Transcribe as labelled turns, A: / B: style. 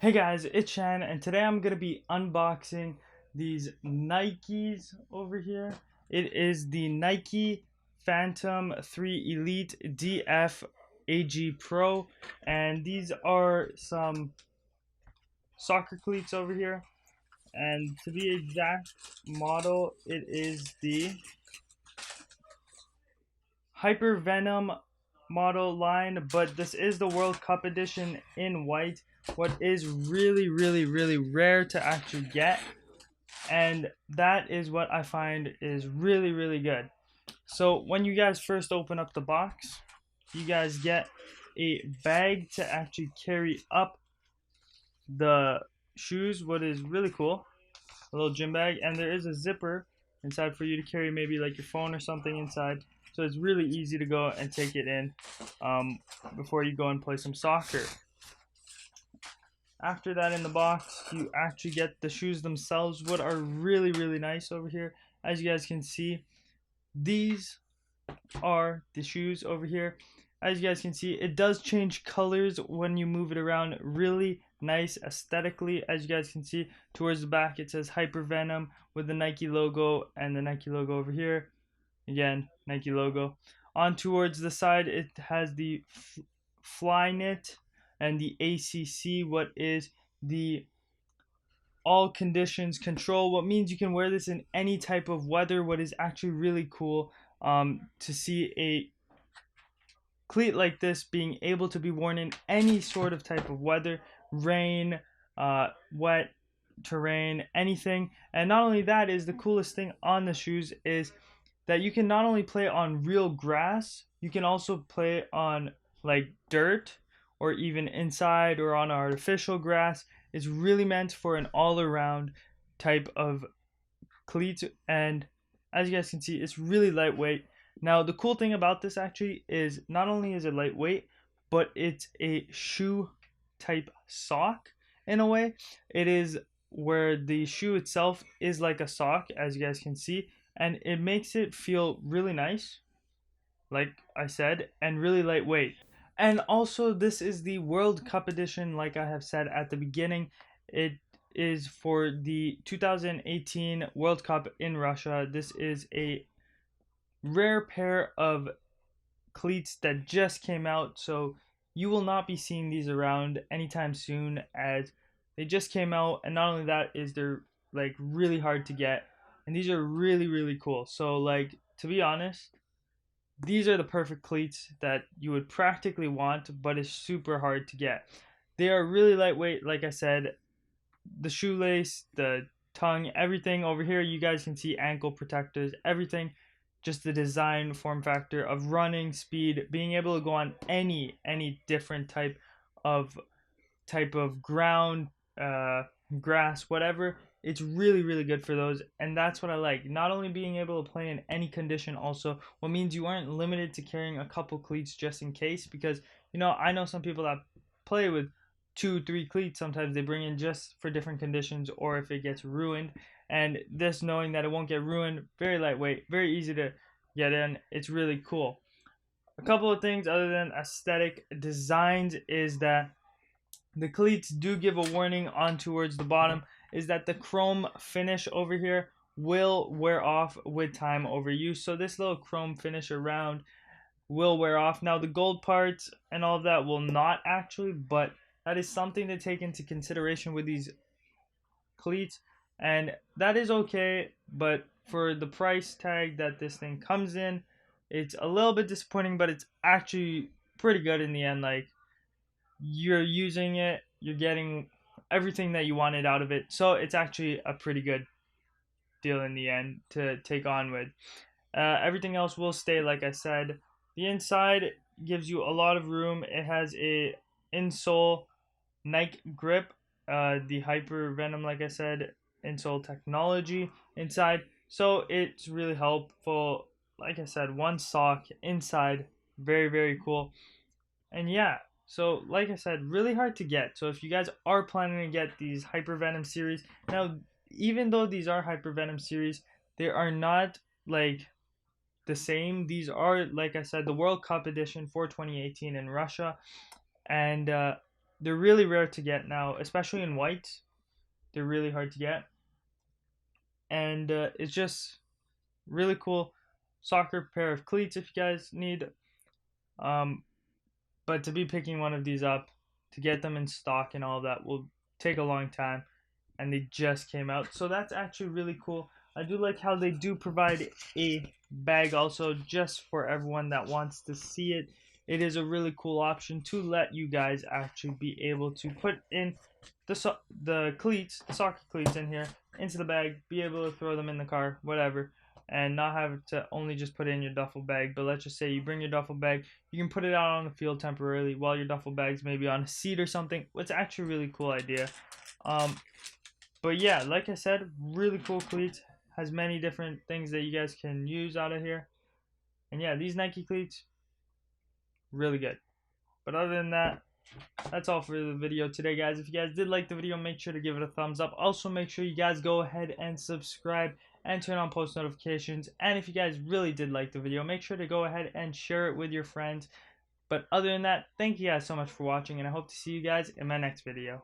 A: Hey guys, it's Shaan, and today I'm going to be unboxing these Nikes over here. It is the Nike Phantom 3 Elite DF AG Pro, and these are some soccer cleats over here. And to be exact model, it is the Hypervenom model line, but this is the World Cup edition in white. What is really rare to actually get, and that is what I find is really good. So when you guys first open up the box, you guys get a bag to actually carry up the shoes, what is really cool, a little gym bag, and there is a zipper inside for you to carry maybe like your phone or something inside. So it's really easy to go and take it in before you go and play some soccer. After that, in the box, you actually get the shoes themselves, what are really nice over here. As you guys can see, these are the shoes over here. As you guys can see, it does change colors when you move it around. Really nice aesthetically. As you guys can see, towards the back it says Hypervenom with the Nike logo and the Nike logo over here. Again, Nike logo. On towards the side, it has the Flyknit and the ACC, what is the all conditions control, what means you can wear this in any type of weather. What is actually really cool to see a cleat like this being able to be worn in any sort of type of weather, rain, wet terrain, anything. And not only that, is the coolest thing on the shoes is that you can not only play on real grass, you can also play on like dirt or even inside or on artificial grass. It's really meant for an all-around type of cleat, and as you guys can see, it's really lightweight. Now the cool thing about this actually is not only is it lightweight, but it's a shoe type sock in a way. It is where the shoe itself is like a sock, as you guys can see, and it makes it feel really nice, like I said, and really lightweight. And also, this is the World Cup edition, like I have said at the beginning. It is for the 2018 World Cup in Russia. This is a rare pair of cleats that just came out, so you will not be seeing these around anytime soon, as they just came out. And not only that, is they're like really hard to get, and these are really cool. So like, to be honest, these are the perfect cleats that you would practically want, but it's super hard to get. They are really lightweight, like I said. The shoelace, the tongue, everything over here, you guys can see ankle protectors, everything. Just the design, form factor of running, speed, being able to go on any different type of ground, grass, whatever. It's really good for those, and that's what I like. Not only being able to play in any condition, also what means you aren't limited to carrying a couple cleats just in case, because I know some people that play with 2-3 cleats. Sometimes they bring in just for different conditions, or if it gets ruined. And this, knowing that it won't get ruined, very lightweight, very easy to get in, it's really cool. A couple of things other than aesthetic designs is that the cleats do give a warning on towards the bottom, is that the chrome finish over here will wear off with time over use. So this little chrome finish around will wear off. Now the gold parts and all of that will not actually, but that is something to take into consideration with these cleats, and that is okay. But for the price tag that this thing comes in, it's a little bit disappointing, but it's actually pretty good in the end. Like, you're using it, you're getting everything that you wanted out of it, so it's actually a pretty good deal in the end to take on with. Everything else will stay, like I said. The inside gives you a lot of room. It has a insole Nike grip, the Hypervenom, like I said, insole technology inside, so it's really helpful. Like I said, one sock inside, very cool. And yeah, so like I said, really hard to get. So if you guys are planning to get these Hypervenom series, now even though these are Hypervenom series, they are not like the same. These are, like I said, the World Cup edition for 2018 in Russia, and they're really rare to get now, especially in white. They're really hard to get, and it's just really cool soccer pair of cleats if you guys need. But to be picking one of these up, to get them in stock and all that will take a long time, and they just came out, so that's actually really cool. I do like how they do provide a bag also just for everyone that wants to see it. It is a really cool option to let you guys actually be able to put in the cleats, the soccer cleats in here into the bag, be able to throw them in the car, whatever, and not have to only just put it in your duffel bag. But let's just say you bring your duffel bag, you can put it out on the field temporarily while your duffel bag's maybe on a seat or something. It's actually a really cool idea. But yeah, like I said, really cool cleats. Has many different things that you guys can use out of here. And yeah, these Nike cleats, really good. But other than that, that's all for the video today, guys. If you guys did like the video, make sure to give it a thumbs up. Also, make sure you guys go ahead and subscribe and turn on post notifications. And if you guys really did like the video, make sure to go ahead and share it with your friends. But other than that, thank you guys so much for watching, and I hope to see you guys in my next video.